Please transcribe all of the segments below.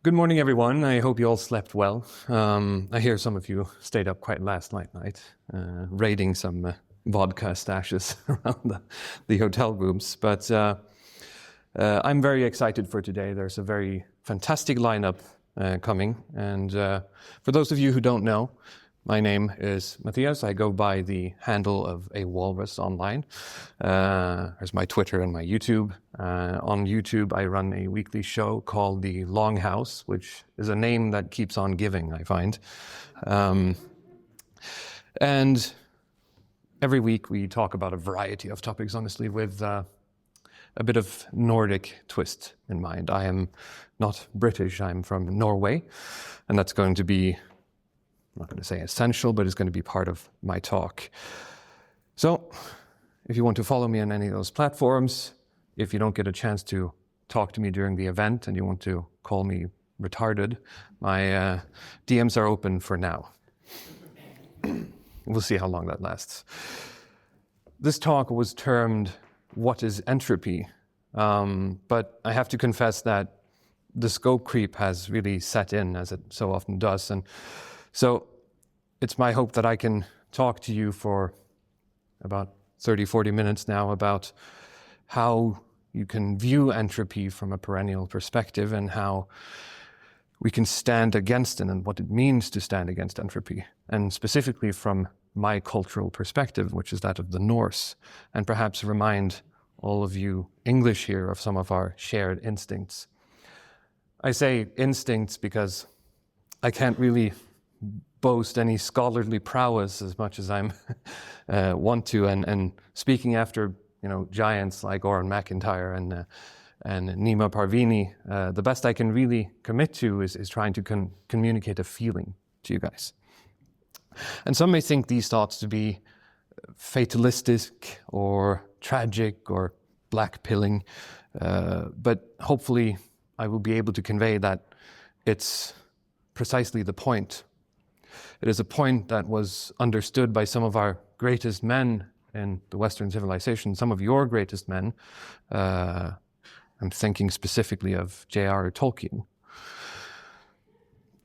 Good morning, everyone. I hope you all slept well. I hear some of you stayed up quite last night, raiding some vodka stashes around the hotel rooms. But I'm very excited for today. There's a very fantastic lineup coming. And for those of you who don't know, my name is Matthias. I go by the handle of a Walrus online. There's my Twitter and my YouTube. On YouTube, I run a weekly show called The Longhouse, which is a name that keeps on giving, I find. And every week we talk about a variety of topics, honestly, with a bit of Nordic twist in mind. I am not British, I'm from Norway, and that's going to be, I'm not going to say essential, but it's going to be part of my talk. So, if you want to follow me on any of those platforms, if you don't get a chance to talk to me during the event and you want to call me retarded, my DMs are open for now. We'll see how long that lasts. This talk was termed, "What is Entropy?" But I have to confess that the scope creep has really set in, as it so often does. And so it's my hope that I can talk to you for about 30, 40 minutes now about how you can view entropy from a perennial perspective and how we can stand against it and what it means to stand against entropy. And specifically from my cultural perspective, which is that of the Norse, and perhaps remind all of you English here of some of our shared instincts. I say instincts because I can't really boast any scholarly prowess as much as I'm want to, and speaking after giants like Oren McIntyre and Nima Parvini, the best I can really commit to is trying to communicate a feeling to you guys. And some may think these thoughts to be fatalistic or tragic or black-pilling, but hopefully I will be able to convey that it's precisely the point. It is a point that was understood by some of our greatest men in the Western civilization, some of your greatest men. I'm thinking specifically of J.R.R. Tolkien.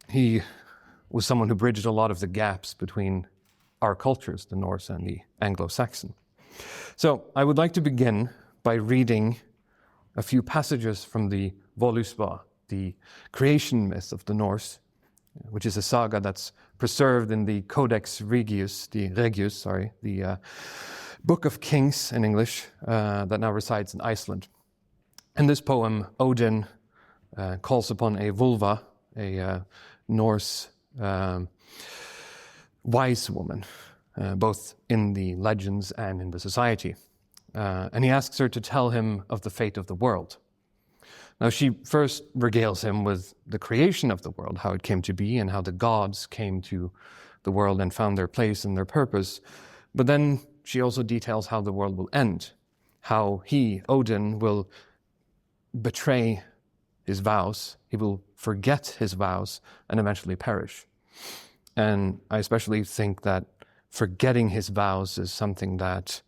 He was someone who bridged a lot of the gaps between our cultures, the Norse and the Anglo-Saxon. So I would like to begin by reading a few passages from the Voluspa, the creation myth of the Norse, which is a saga that's preserved in the Codex Regius, the Book of Kings in English, that now resides in Iceland. In this poem, Odin calls upon a vulva, a Norse wise woman, both in the legends and in the society. And he asks her to tell him of the fate of the world. Now, she first regales him with the creation of the world, how it came to be, and how the gods came to the world and found their place and their purpose. But then she also details how the world will end, how he, Odin, will betray his vows, he will forget his vows, and eventually perish. And I especially think that forgetting his vows is something that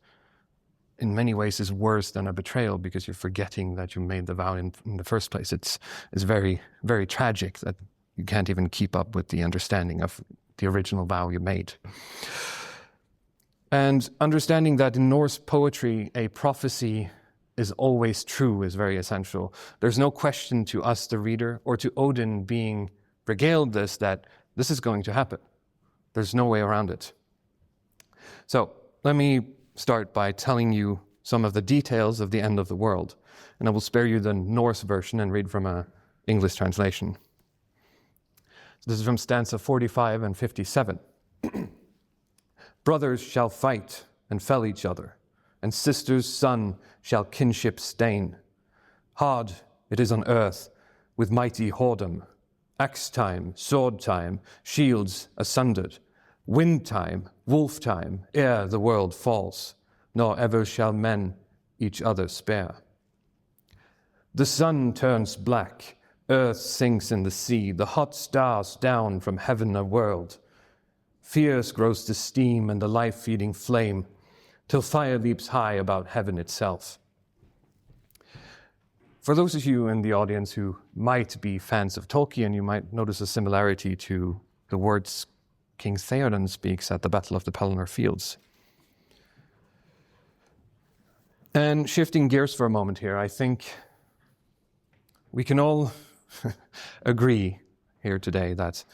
in many ways is worse than a betrayal, because you're forgetting that you made the vow in the first place. It's very, very tragic that you can't even keep up with the understanding of the original vow you made. And understanding that in Norse poetry, a prophecy is always true is very essential. There's no question to us, the reader, or to Odin being regaled that this is going to happen. There's no way around it. So let me start by telling you some of the details of the end of the world, and I will spare you the Norse version and read from an English translation. So this is from stanza 45 and 57. Brothers shall fight and fell each other, and sisters' son shall kinship stain. Hard it is on earth with mighty whoredom, axe time, sword time, shields asundered, wind time, wolf time, ere the world falls, nor ever shall men each other spare. The sun turns black, earth sinks in the sea, the hot stars down from heaven are whirled. Fierce grows the steam and the life-feeding flame, till fire leaps high about heaven itself. For those of you in the audience who might be fans of Tolkien, you might notice a similarity to the words King Theoden speaks at the Battle of the Pelennor Fields. And shifting gears for a moment here, I think we can all agree here today that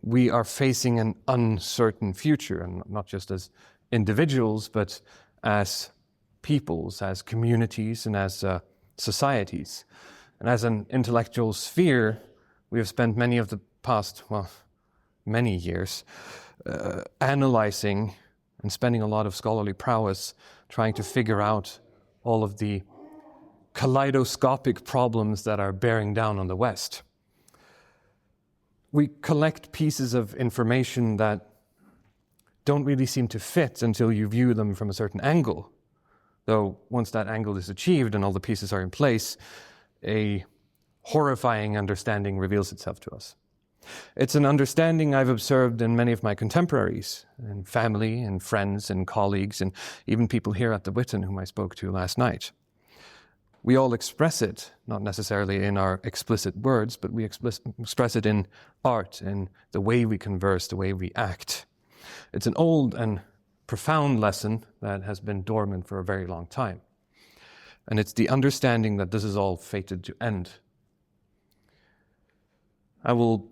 we are facing an uncertain future, and not just as individuals, but as peoples, as communities, and as societies. And as an intellectual sphere, we have spent many of the past, many years analyzing and spending a lot of scholarly prowess trying to figure out all of the kaleidoscopic problems that are bearing down on the West. We collect pieces of information that don't really seem to fit until you view them from a certain angle. Though once that angle is achieved and all the pieces are in place, a horrifying understanding reveals itself to us. It's an understanding I've observed in many of my contemporaries, and family and friends and colleagues, and even people here at the Witan whom I spoke to last night. We all express it, not necessarily in our explicit words, but we express it in art, in the way we converse, the way we act. It's an old and profound lesson that has been dormant for a very long time. And it's the understanding that this is all fated to end. I will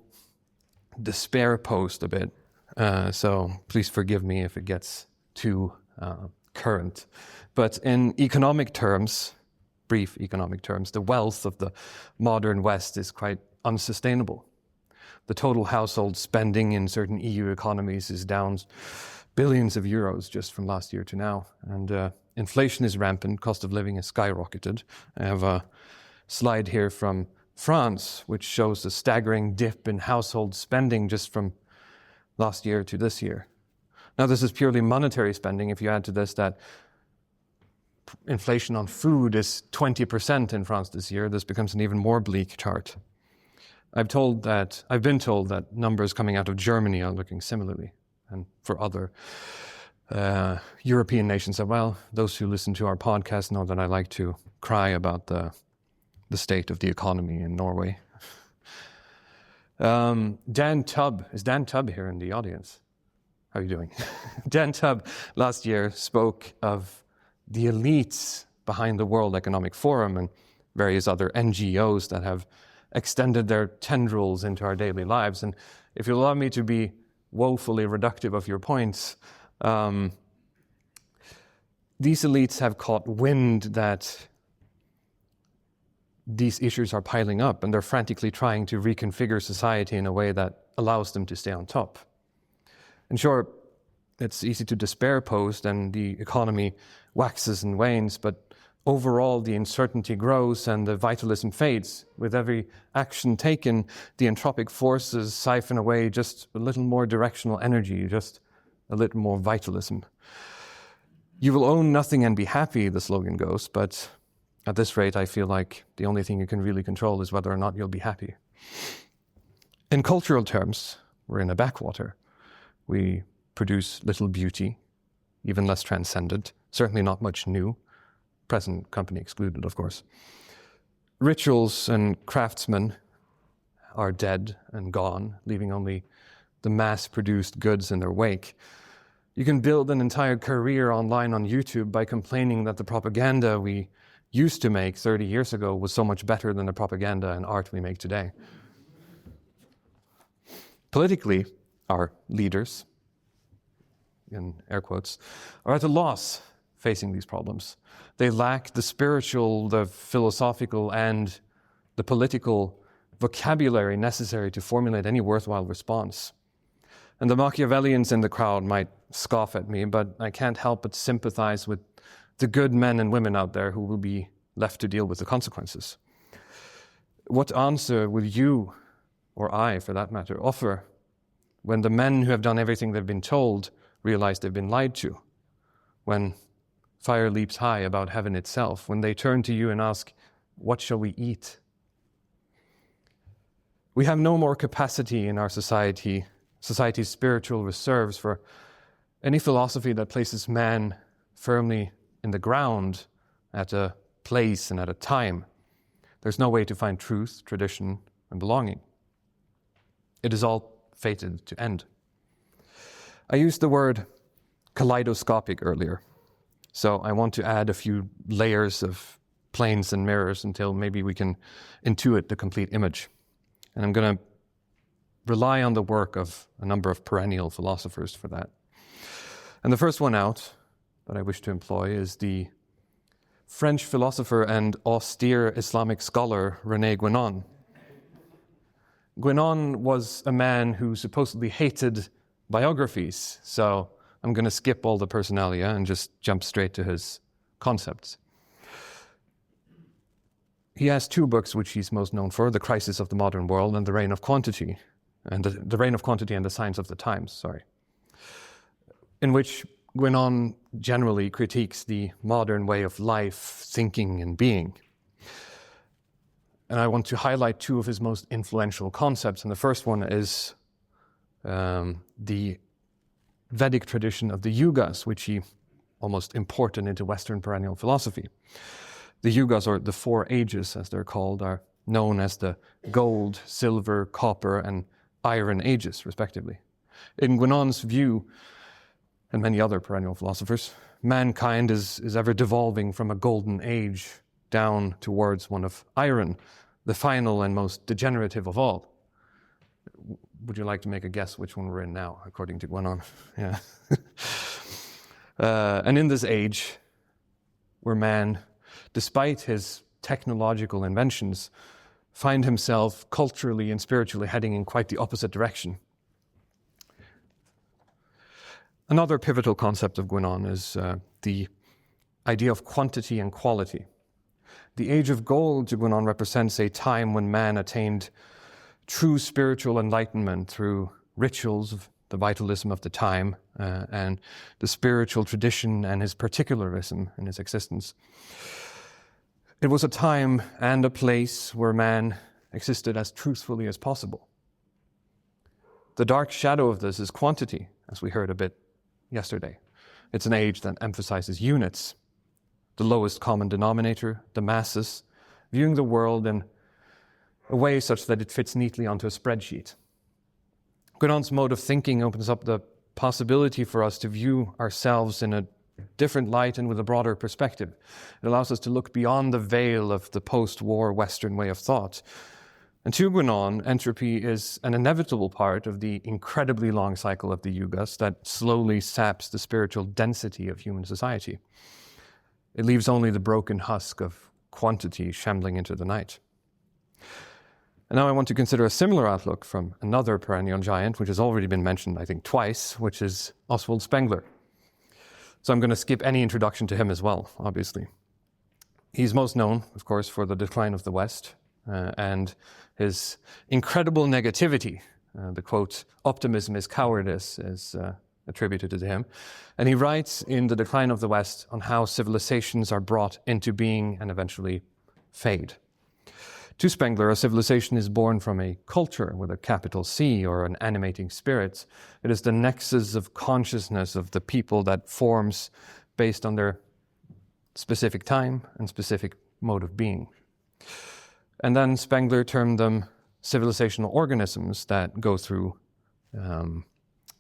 despair post a bit, so please forgive me if it gets too current. But in economic terms, brief economic terms, the wealth of the modern West is quite unsustainable. The total household spending in certain EU economies is down billions of euros just from last year to now. And inflation is rampant, cost of living has skyrocketed. I have a slide here from France, which shows a staggering dip in household spending just from last year to this year. Now, this is purely monetary spending. If you add to this that inflation on food is 20% in France this year, this becomes an even more bleak chart. I've been told that numbers coming out of Germany are looking similarly, and for other European nations as well. Those who listen to our podcast know that I like to cry about the state of the economy in Norway. Dan Tubb, is Dan Tubb here in the audience? How are you doing? Dan Tubb last year spoke of the elites behind the World Economic Forum and various other NGOs that have extended their tendrils into our daily lives. And if you allow me to be woefully reductive of your points, these elites have caught wind that these issues are piling up, and they're frantically trying to reconfigure society in a way that allows them to stay on top. And sure, it's easy to despair post and the economy waxes and wanes, but overall the uncertainty grows and the vitalism fades. With every action taken, the entropic forces siphon away just a little more directional energy, just a little more vitalism. You will own nothing and be happy, the slogan goes, but at this rate, I feel like the only thing you can really control is whether or not you'll be happy. In cultural terms, we're in a backwater. We produce little beauty, even less transcendent, certainly not much new, present company excluded, of course. Rituals and craftsmen are dead and gone, leaving only the mass-produced goods in their wake. You can build an entire career online on YouTube by complaining that the propaganda we used to make 30 years ago was so much better than the propaganda and art we make today. Politically, our leaders, in air quotes, are at a loss facing these problems. They lack the spiritual, the philosophical, and the political vocabulary necessary to formulate any worthwhile response. And the Machiavellians in the crowd might scoff at me, but I can't help but sympathize with the good men and women out there who will be left to deal with the consequences. What answer will you, or I for that matter, offer when the men who have done everything they've been told realize they've been lied to? When fire leaps high about heaven itself, when they turn to you and ask, what shall we eat? We have no more capacity in our society's spiritual reserves for any philosophy that places man firmly in the ground at a place and at a time. There's no way to find truth, tradition, and belonging. It is all fated to end. I used the word kaleidoscopic earlier, so I want to add a few layers of planes and mirrors until maybe we can intuit the complete image. And I'm going to rely on the work of a number of perennial philosophers for that. And the first one out that I wish to employ is the French philosopher and austere Islamic scholar René Guénon. Guénon was a man who supposedly hated biographies, so I'm going to skip all the personalia and just jump straight to his concepts. He has two books which he's most known for, The Crisis of the Modern World and The Reign of Quantity, and The Reign of Quantity and the Science of the Times, in which Guénon generally critiques the modern way of life, thinking, and being. And I want to highlight two of his most influential concepts. And the first one is the Vedic tradition of the Yugas, which he almost imported into Western perennial philosophy. The Yugas, or the four ages as they're called, are known as the gold, silver, copper, and iron ages, respectively. In Guénon's view, and many other perennial philosophers, mankind is ever devolving from a golden age down towards one of iron, the final and most degenerative of all. Would you like to make a guess which one we're in now, according to Guénon? Yeah. And in this age, where man, despite his technological inventions, find himself culturally and spiritually heading in quite the opposite direction. Another pivotal concept of Guénon is the idea of quantity and quality. The age of gold to Guénon represents a time when man attained true spiritual enlightenment through rituals of the vitalism of the time and the spiritual tradition and his particularism in his existence. It was a time and a place where man existed as truthfully as possible. The dark shadow of this is quantity, as we heard a bit yesterday. It's an age that emphasizes units, the lowest common denominator, the masses, viewing the world in a way such that it fits neatly onto a spreadsheet. Guénon's mode of thinking opens up the possibility for us to view ourselves in a different light and with a broader perspective. It allows us to look beyond the veil of the post-war Western way of thought. And to Guénon, entropy is an inevitable part of the incredibly long cycle of the Yugas that slowly saps the spiritual density of human society. It leaves only the broken husk of quantity shambling into the night. And now I want to consider a similar outlook from another perennial giant, which has already been mentioned, I think, twice, which is Oswald Spengler. So I'm going to skip any introduction to him as well, obviously. He's most known, of course, for The Decline of the West and his incredible negativity. The quote, "Optimism is cowardice," is attributed to him. And he writes in The Decline of the West on how civilizations are brought into being and eventually fade. To Spengler, a civilization is born from a culture with a capital C or an animating spirit. It is the nexus of consciousness of the people that forms based on their specific time and specific mode of being. And then Spengler termed them civilizational organisms that go through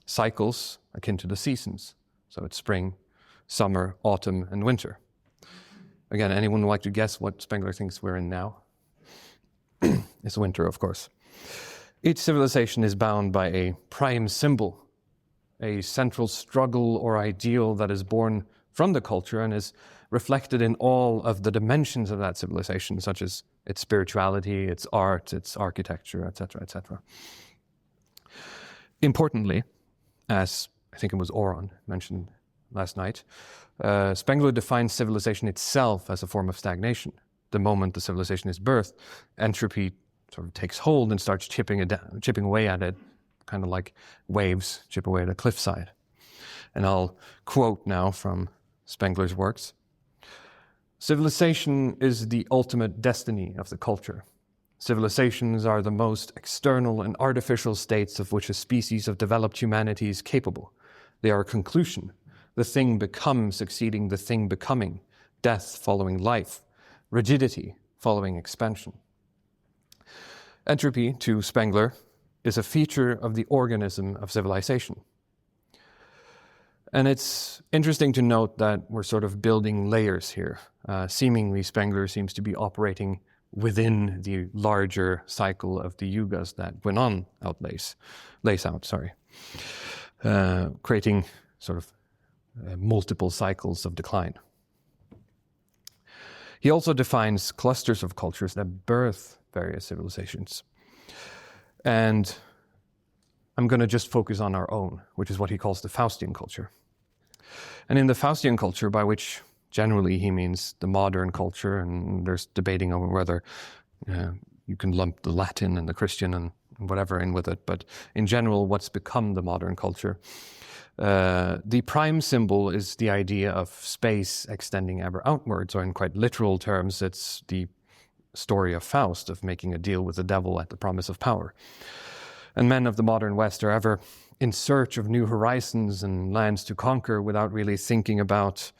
cycles akin to the seasons. So it's spring, summer, autumn, and winter. Again, anyone would like to guess what Spengler thinks we're in now? It's winter, of course. Each civilization is bound by a prime symbol, a central struggle or ideal that is born from the culture and is reflected in all of the dimensions of that civilization, such as its spirituality, its art, its architecture, etc., etc. Importantly, as I think it was Oron mentioned last night, Spengler defines civilization itself as a form of stagnation. The moment the civilization is birthed, entropy sort of takes hold and starts chipping away at it, kind of like waves chip away at a cliffside. And I'll quote now from Spengler's works. "Civilization is the ultimate destiny of the culture. Civilizations are the most external and artificial states of which a species of developed humanity is capable. They are a conclusion, the thing become succeeding the thing becoming, death following life, rigidity following expansion. Entropy, to Spengler, is a feature of the organism of civilization. And it's interesting to note that we're sort of building layers here. Seemingly, Spengler seems to be operating within the larger cycle of the yugas that Witan lays out, creating sort of multiple cycles of decline. He also defines clusters of cultures that birth various civilizations. And I'm going to just focus on our own, which is what he calls the Faustian culture. And in the Faustian culture, by which generally he means the modern culture, and there's debating over whether you can lump the Latin and the Christian and whatever in with it, but in general, what's become the modern culture. The prime symbol is the idea of space extending ever outwards, or in quite literal terms, it's the story of Faust, of making a deal with the devil at the promise of power. And men of the modern West are ever in search of new horizons and lands to conquer without really thinking about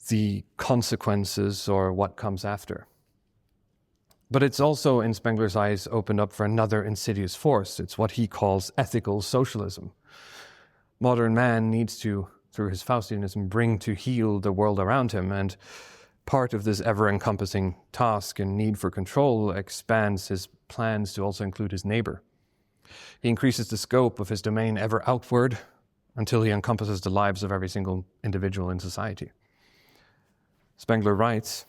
the consequences or what comes after. But it's also, in Spengler's eyes, opened up for another insidious force. It's what he calls ethical socialism. Modern man needs to, through his Faustianism, bring to heel the world around him, and part of this ever-encompassing task and need for control expands his plans to also include his neighbor. He increases the scope of his domain ever outward until he encompasses the lives of every single individual in society. Spengler writes,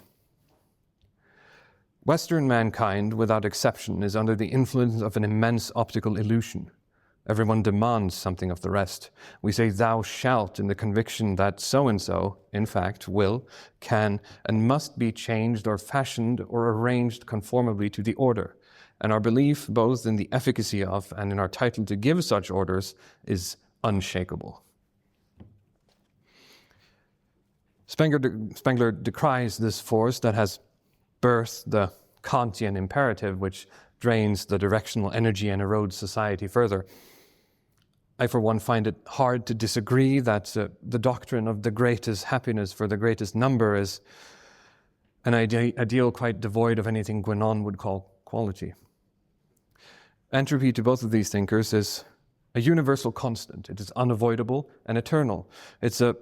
"Western mankind, without exception, is under the influence of an immense optical illusion. Everyone demands something of the rest. We say, 'Thou shalt,' in the conviction that so-and-so, in fact, will, can, and must be changed or fashioned or arranged conformably to the order. And our belief, both in the efficacy of and in our title to give such orders, is unshakable." Spengler decries this force that has birthed the Kantian imperative, which drains the directional energy and erodes society further. I, for one, find it hard to disagree that the doctrine of the greatest happiness for the greatest number is an ideal quite devoid of anything Guénon would call quality. Entropy, to both of these thinkers, is a universal constant. It is unavoidable and eternal. It's a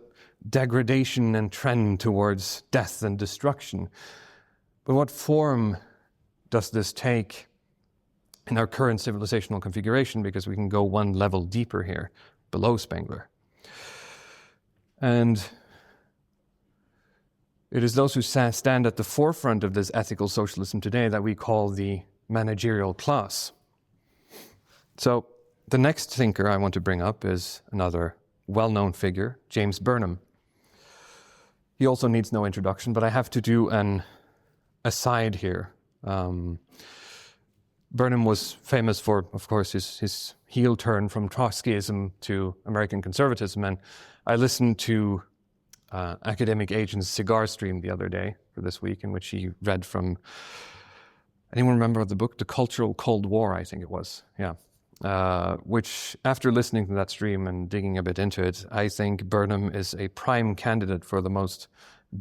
degradation and trend towards death and destruction. But what form does this take in our current civilizational configuration? Because we can go one level deeper here, below Spengler. And it is those who stand at the forefront of this ethical socialism today that we call the managerial class. So the next thinker I want to bring up is another well-known figure, James Burnham. He also needs no introduction, but I have to do an aside here. Burnham was famous for, of course, his heel turn from Trotskyism to American conservatism, and I listened to Academic Agent's cigar stream the other day for this week, in which he read from, anyone remember the book, The Cultural Cold War, I think it was, yeah. Which, after listening to that stream and digging a bit into it, I think Burnham is a prime candidate for the most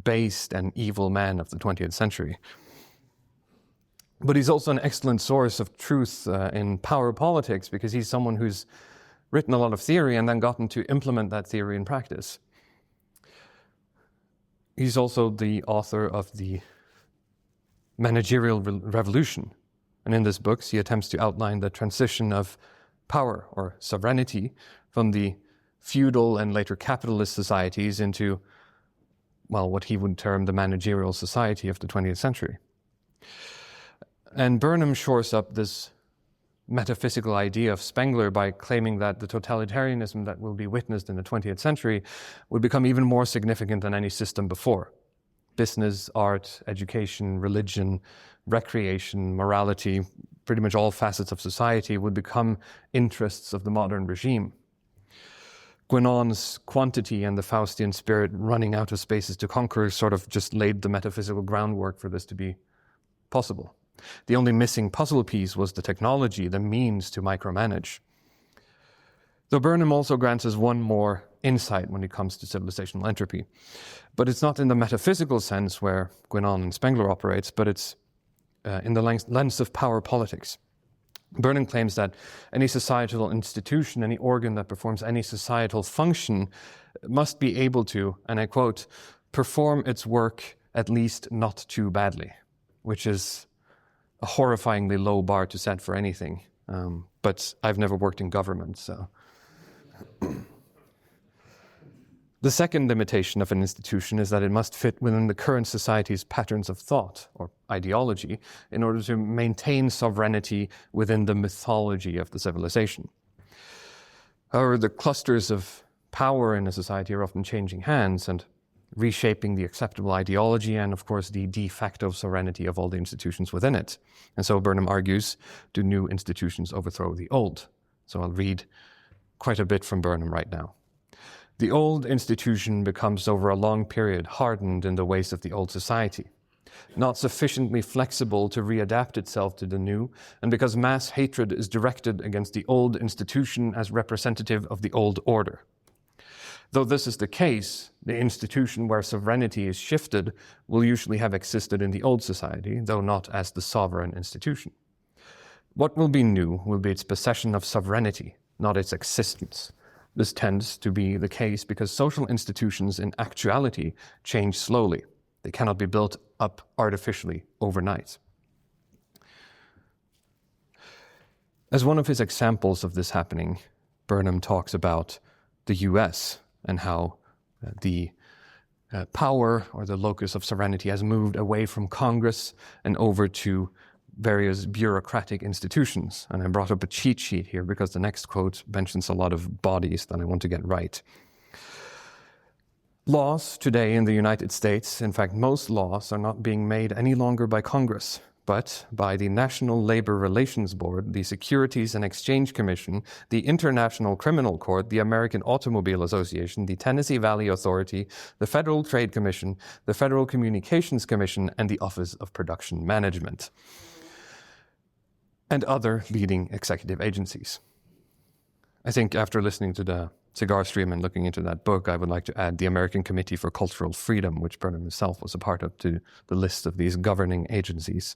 based and evil man of the 20th century. But he's also an excellent source of truth in power politics, because he's someone who's written a lot of theory and then gotten to implement that theory in practice. He's also the author of the Managerial Revolution. And in this book, he attempts to outline the transition of power or sovereignty from the feudal and later capitalist societies into, well, what he would term the managerial society of the 20th century. And Burnham shores up this metaphysical idea of Spengler by claiming that the totalitarianism that will be witnessed in the 20th century would become even more significant than any system before. Business, art, education, religion, recreation, morality, pretty much all facets of society would become interests of the modern regime. Guénon's quantity and the Faustian spirit running out of spaces to conquer sort of just laid the metaphysical groundwork for this to be possible. The only missing puzzle piece was the technology, the means to micromanage. Though Burnham also grants us one more insight when it comes to civilizational entropy. But it's not in the metaphysical sense where Guénon and Spengler operates, but it's in the lens of power politics. Burnham claims that any societal institution, any organ that performs any societal function must be able to, and I quote, perform its work at least not too badly, which is a horrifyingly low bar to set for anything. But I've never worked in government, so. The second limitation of an institution is that it must fit within the current society's patterns of thought or ideology in order to maintain sovereignty within the mythology of the civilization. However, the clusters of power in a society are often changing hands and reshaping the acceptable ideology and, of course, the de facto sovereignty of all the institutions within it. And so Burnham argues, do new institutions overthrow the old? So I'll read quite a bit from Burnham right now. The old institution becomes over a long period hardened in the ways of the old society, not sufficiently flexible to readapt itself to the new, and because mass hatred is directed against the old institution as representative of the old order. Though this is the case, the institution where sovereignty is shifted will usually have existed in the old society, though not as the sovereign institution. What will be new will be its possession of sovereignty, not its existence. This tends to be the case because social institutions in actuality change slowly. They cannot be built up artificially overnight. As one of his examples of this happening, Burnham talks about the US and how the power or the locus of sovereignty has moved away from Congress and over to various bureaucratic institutions. And I brought up a cheat sheet here because the next quote mentions a lot of bodies that I want to get right. Laws today in the United States, in fact, most laws are not being made any longer by Congress, but by the National Labor Relations Board, the Securities and Exchange Commission, the International Criminal Court, the American Automobile Association, the Tennessee Valley Authority, the Federal Trade Commission, the Federal Communications Commission, and the Office of Production Management, and other leading executive agencies. I think after listening to the cigar stream and looking into that book, I would like to add the American Committee for Cultural Freedom, which Burnham himself was a part of, to the list of these governing agencies.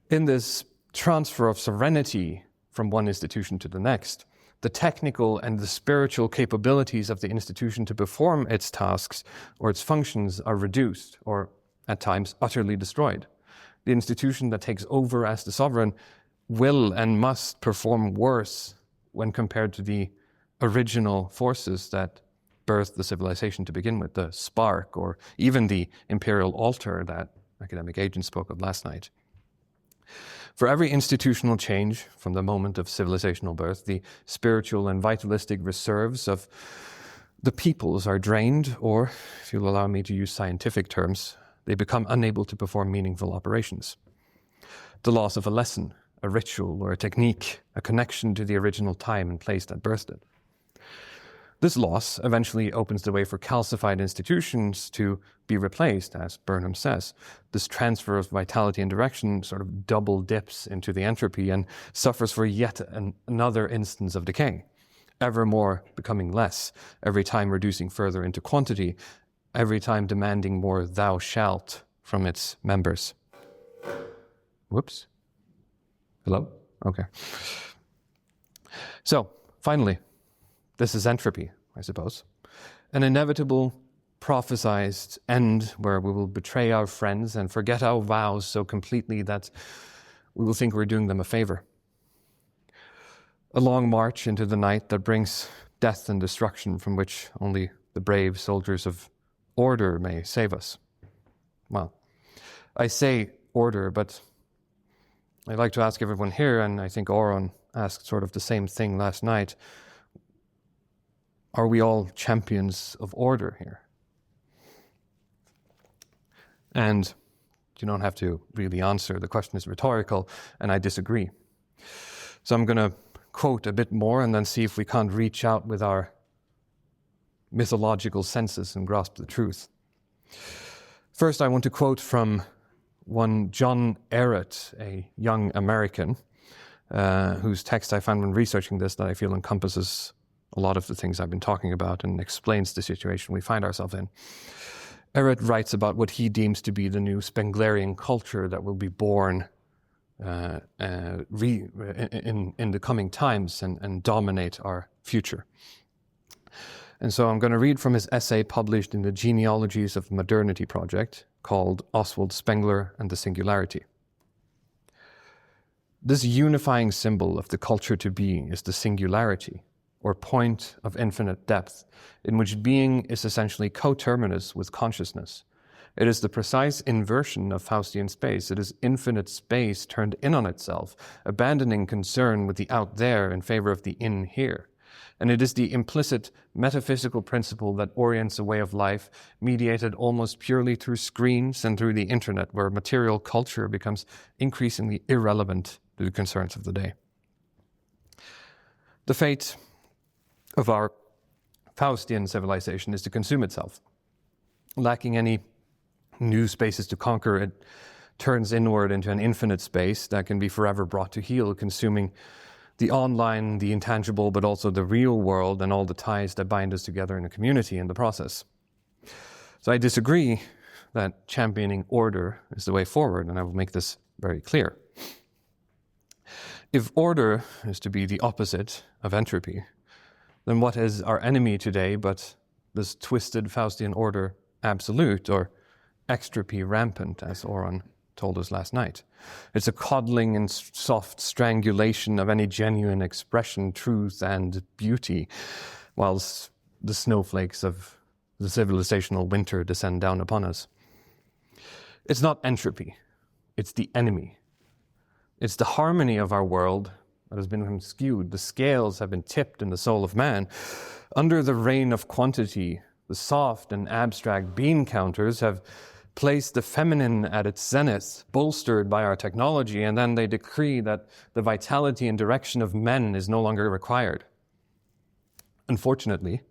In this transfer of sovereignty from one institution to the next, the technical and the spiritual capabilities of the institution to perform its tasks or its functions are reduced or, at times, utterly destroyed. The institution that takes over as the sovereign will and must perform worse when compared to the original forces that birthed the civilization to begin with, the spark or even the imperial altar that academic agent spoke of last night. For every institutional change from the moment of civilizational birth, the spiritual and vitalistic reserves of the peoples are drained, or, if you'll allow me to use scientific terms, they become unable to perform meaningful operations. The loss of a lesson, a ritual, or a technique, a connection to the original time and place that birthed it. This loss eventually opens the way for calcified institutions to be replaced, as Burnham says. This transfer of vitality and direction sort of double dips into the entropy and suffers for yet another instance of decay, ever more becoming less, every time reducing further into quantity, every time demanding more thou shalt from its members. Whoops. Hello? Okay. So, finally, this is entropy, I suppose. An inevitable, prophesized end where we will betray our friends and forget our vows so completely that we will think we're doing them a favor. A long march into the night that brings death and destruction from which only the brave soldiers of order may save us. Well, I say order, but I'd like to ask everyone here, and I think Oron asked sort of the same thing last night, are we all champions of order here? And you don't have to really answer. The question is rhetorical, and I disagree. So I'm going to quote a bit more and then see if we can't reach out with our mythological senses and grasp the truth. First, I want to quote from one John Ehret, a young American, whose text I found when researching this that I feel encompasses a lot of the things I've been talking about and explains the situation we find ourselves in. Eret writes about what he deems to be the new Spenglerian culture that will be born in the coming times and dominate our future. And so I'm going to read from his essay published in the Genealogies of Modernity project called Oswald Spengler and the Singularity. This unifying symbol of the culture to be is the singularity, or point of infinite depth, in which being is essentially coterminous with consciousness. It is the precise inversion of Faustian space. It is infinite space turned in on itself, abandoning concern with the out there in favor of the in here. And it is the implicit metaphysical principle that orients a way of life mediated almost purely through screens and through the internet, where material culture becomes increasingly irrelevant to the concerns of the day. The fate of our Faustian civilization is to consume itself. Lacking any new spaces to conquer, it turns inward into an infinite space that can be forever brought to heel, consuming the online, the intangible, but also the real world and all the ties that bind us together in a community in the process. So I disagree that championing order is the way forward, and I will make this very clear. If order is to be the opposite of entropy, then what is our enemy today but this twisted Faustian order absolute, or extropy rampant, as Oron told us last night? It's a coddling and soft strangulation of any genuine expression, truth, and beauty, whilst the snowflakes of the civilizational winter descend down upon us. It's not entropy, it's the enemy. It's the harmony of our world that has been skewed. The scales have been tipped in the soul of man. Under the reign of quantity, the soft and abstract bean counters have placed the feminine at its zenith, bolstered by our technology, and then they decree that the vitality and direction of men is no longer required. Unfortunately,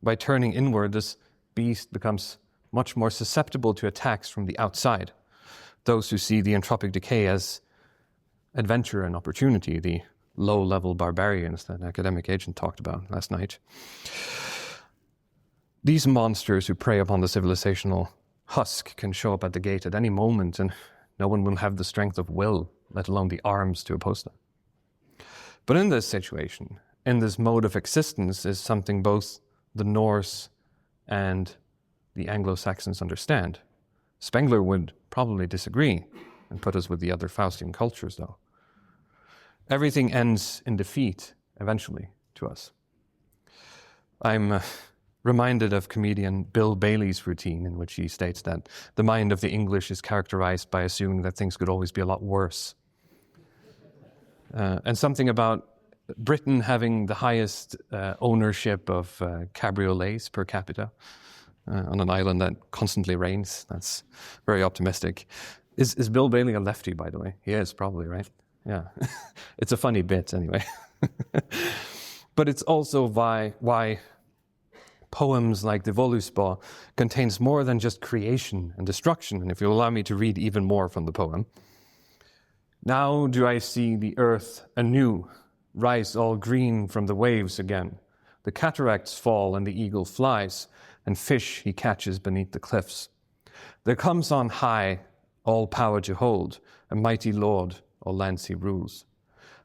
by turning inward, this beast becomes much more susceptible to attacks from the outside. Those who see the entropic decay as adventure and opportunity, the low-level barbarians that Academic Agent talked about last night. These monsters who prey upon the civilizational husk can show up at the gate at any moment, and no one will have the strength of will, let alone the arms to oppose them. But in this situation, in this mode of existence, is something both the Norse and the Anglo-Saxons understand. Spengler would probably disagree and put us with the other Faustian cultures, though. Everything ends in defeat, eventually, to us. I'm reminded of comedian Bill Bailey's routine, in which he states that the mind of the English is characterized by assuming that things could always be a lot worse. And something about Britain having the highest ownership of cabriolets per capita on an island that constantly rains. That's very optimistic. Is Bill Bailey a lefty, by the way? He is, probably, right? Yeah. It's a funny bit, anyway. But it's also why poems like the Voluspa contains more than just creation and destruction. And if you'll allow me to read even more from the poem. Now do I see the earth anew, rise all green from the waves again. The cataracts fall and the eagle flies, and fish he catches beneath the cliffs. There comes on high all power to hold, a mighty lord, all lands he rules.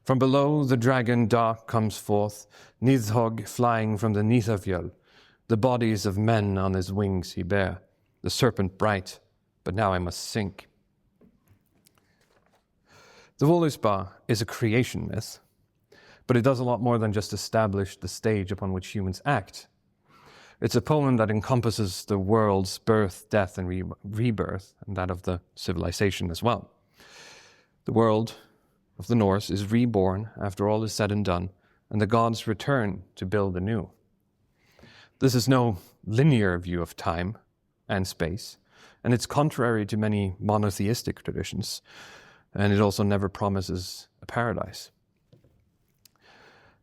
From below the dragon dark comes forth, Nidhogg flying from the Nithafjöll. The bodies of men on his wings he bare, the serpent bright, but now I must sink. The Voluspa is a creation myth, but it does a lot more than just establish the stage upon which humans act. It's a poem that encompasses the world's birth, death, and rebirth, and that of the civilization as well. The world of the Norse is reborn after all is said and done, and the gods return to build anew. This is no linear view of time and space, and it's contrary to many monotheistic traditions, and it also never promises a paradise.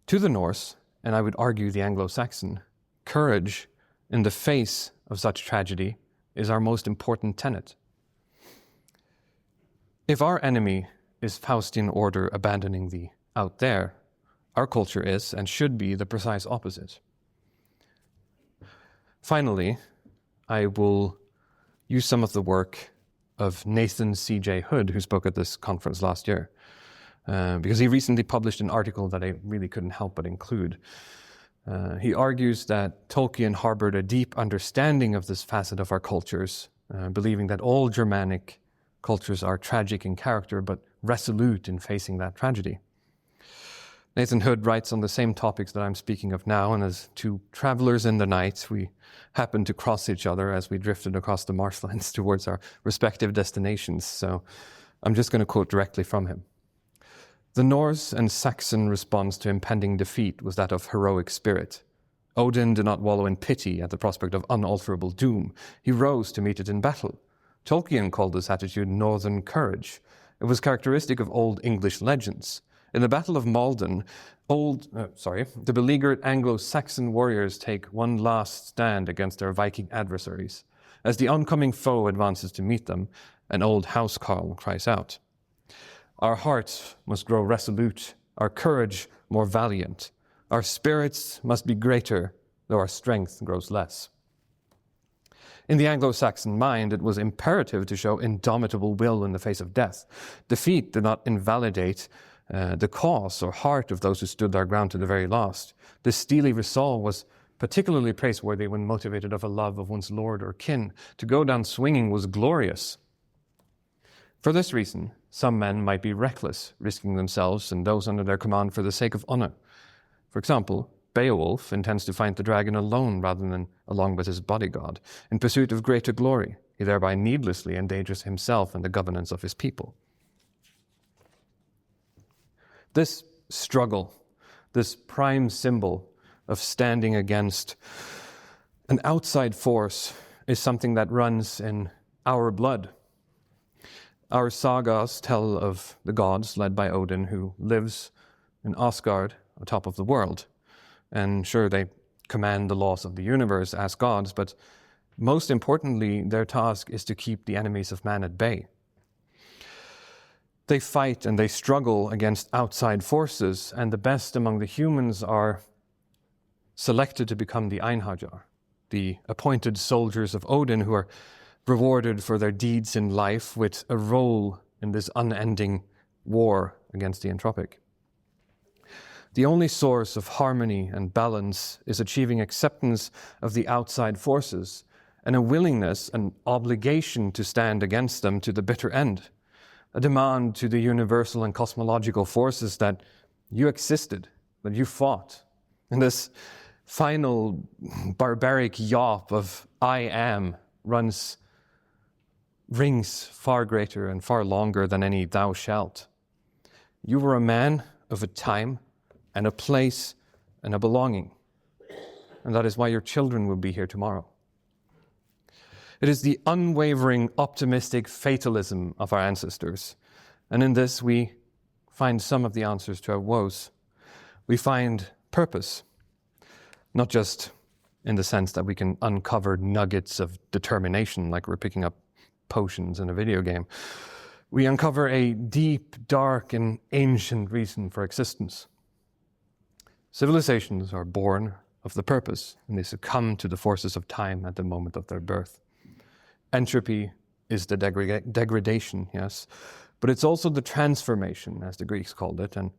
To the Norse, and I would argue the Anglo-Saxon, courage in the face of such tragedy is our most important tenet. If our enemy is Faustian order abandoning the out there, our culture is and should be the precise opposite. Finally, I will use some of the work of Nathan C.J. Hood, who spoke at this conference last year, because he recently published an article that I really couldn't help but include. He argues that Tolkien harbored a deep understanding of this facet of our cultures, believing that all Germanic cultures are tragic in character, but resolute in facing that tragedy. Nathan Hood writes on the same topics that I'm speaking of now, and as two travelers in the night, we happened to cross each other as we drifted across the marshlands towards our respective destinations. So I'm just going to quote directly from him. The Norse and Saxon response to impending defeat was that of heroic spirit. Odin did not wallow in pity at the prospect of unalterable doom. He rose to meet it in battle. Tolkien called this attitude northern courage. It was characteristic of Old English legends. In the Battle of Maldon, the beleaguered Anglo-Saxon warriors take one last stand against their Viking adversaries. As the oncoming foe advances to meet them, an old housecarl cries out, "Our hearts must grow resolute, our courage more valiant. Our spirits must be greater, though our strength grows less." In the Anglo-Saxon mind, it was imperative to show indomitable will in the face of death. Defeat did not invalidate the cause or heart of those who stood their ground to the very last. This steely resolve was particularly praiseworthy when motivated of a love of one's lord or kin. To go down swinging was glorious. For this reason, some men might be reckless, risking themselves and those under their command for the sake of honor. For example, Beowulf intends to find the dragon alone rather than along with his bodyguard. In pursuit of greater glory, he thereby needlessly endangers himself and the governance of his people. This struggle, this prime symbol of standing against an outside force, is something that runs in our blood. Our sagas tell of the gods led by Odin, who lives in Asgard, atop of the world. And sure, they command the laws of the universe as gods, but most importantly, their task is to keep the enemies of man at bay. They fight and they struggle against outside forces, and the best among the humans are selected to become the Einhajar, the appointed soldiers of Odin who are rewarded for their deeds in life with a role in this unending war against the Entropic. The only source of harmony and balance is achieving acceptance of the outside forces and a willingness, an obligation to stand against them to the bitter end. A demand to the universal and cosmological forces that you existed, that you fought. And this final barbaric yawp of I am rings far greater and far longer than any thou shalt. You were a man of a time and a place and a belonging. And that is why your children will be here tomorrow. It is the unwavering, optimistic fatalism of our ancestors. And in this, we find some of the answers to our woes. We find purpose, not just in the sense that we can uncover nuggets of determination like we're picking up potions in a video game. We uncover a deep, dark, and ancient reason for existence. Civilizations are born of the purpose, and they succumb to the forces of time at the moment of their birth. Entropy is the degradation, yes, but it's also the transformation, as the Greeks called it, and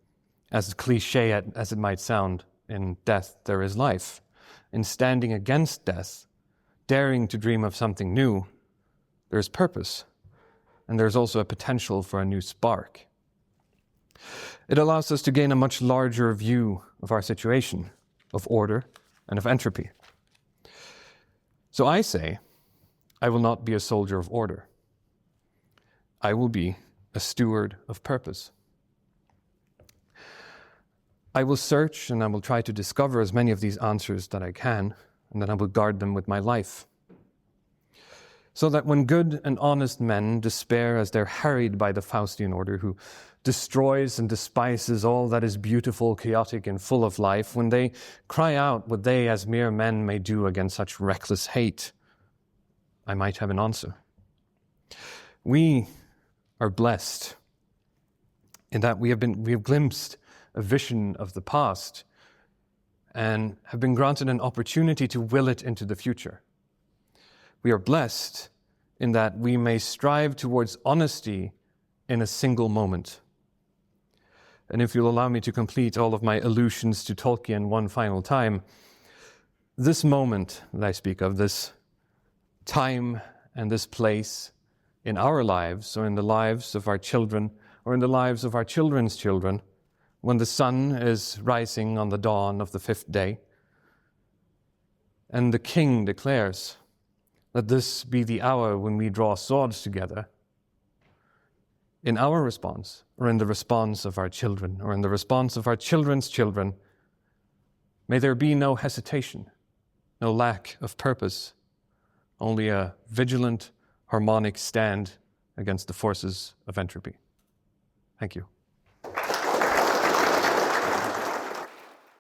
as cliche as it might sound, in death there is life. In standing against death, daring to dream of something new, there's purpose, and there's also a potential for a new spark. It allows us to gain a much larger view of our situation, of order, and of entropy. So I say, I will not be a soldier of order. I will be a steward of purpose. I will search and I will try to discover as many of these answers that I can, and then I will guard them with my life. So that when good and honest men despair as they're harried by the Faustian order, who destroys and despises all that is beautiful, chaotic, and full of life, when they cry out what they as mere men may do against such reckless hate, I might have an answer. We are blessed in that we have glimpsed a vision of the past and have been granted an opportunity to will it into the future. We are blessed in that we may strive towards honesty in a single moment. And if you'll allow me to complete all of my allusions to Tolkien one final time, this moment that I speak of, this time and this place in our lives, or in the lives of our children, or in the lives of our children's children, when the sun is rising on the dawn of the 5th day, and the king declares, "Let this be the hour when we draw swords together," in our response, or in the response of our children, or in the response of our children's children, may there be no hesitation, no lack of purpose, only a vigilant, harmonic stand against the forces of entropy. Thank you.